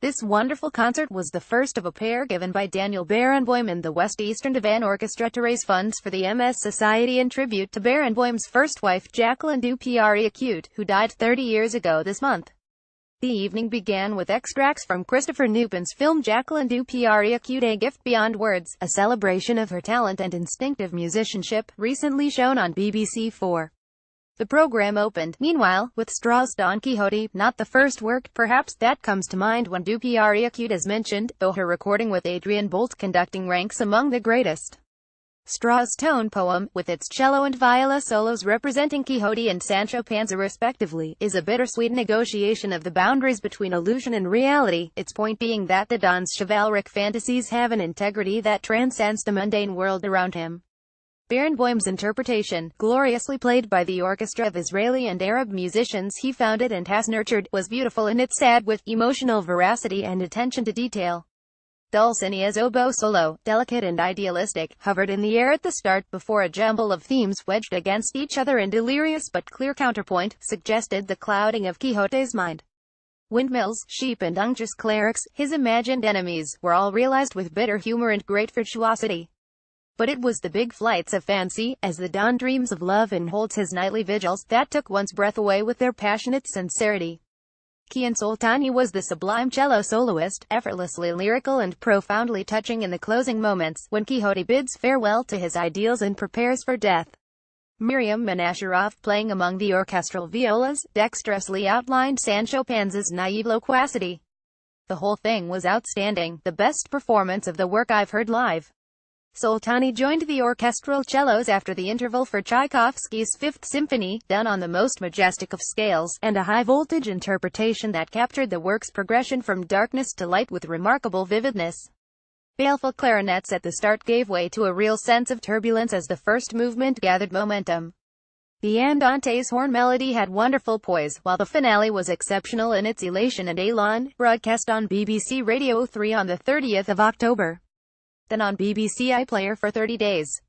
This wonderful concert was the first of a pair given by Daniel Barenboim and the WestEastern Divan Orchestra to raise funds for the MS Society in tribute to Barenboim's first wife Jacqueline du Quixote, who died 30 years ago this month. The evening began with extracts from Christopher Nupin's film Jacqueline du Quixote, A Gift Beyond Words, a celebration of her talent and instinctive musicianship, recently shown on BBC4. The program opened, meanwhile, with Strauss' Don Quixote, not the first work, perhaps, that comes to mind when du Quixote is mentioned, though her recording with Adrian Bolt conducting ranks among the greatest. Strauss' tone poem, with its cello and viola solos representing Quixote and Sancho Panza respectively, is a bittersweet negotiation of the boundaries between illusion and reality, its point being that the Don's chivalric fantasies have an integrity that transcends the mundane world around him. Barenboim's interpretation, gloriously played by the orchestra of Israeli and Arab musicians he founded and has nurtured, was beautiful in its sad with emotional veracity and attention to detail. Dulcinea's oboe solo, delicate and idealistic, hovered in the air at the start before a jumble of themes wedged against each other in delirious but clear counterpoint, suggested the clouding of Quixote's mind. Windmills, sheep and unctuous clerics, his imagined enemies, were all realized with bitter humor and great virtuosity. But it was the big flights of fancy, as the Don dreams of love and holds his nightly vigils, that took one's breath away with their passionate sincerity. Kian Soltani was the sublime cello soloist, effortlessly lyrical and profoundly touching in the closing moments, when Quixote bids farewell to his ideals and prepares for death. Miriam Menasherov, playing among the orchestral violas, dexterously outlined Sancho Panza's naive loquacity. The whole thing was outstanding, the best performance of the work I've heard live. Soltani joined the orchestral cellos after the interval for Tchaikovsky's Fifth Symphony, done on the most majestic of scales, and a high-voltage interpretation that captured the work's progression from darkness to light with remarkable vividness. Baleful clarinets at the start gave way to a real sense of turbulence as the first movement gathered momentum. The Andante's horn melody had wonderful poise, while the finale was exceptional in its elation and élan, broadcast on BBC Radio 3 on the 30th of October. Then on BBC iPlayer for 30 days.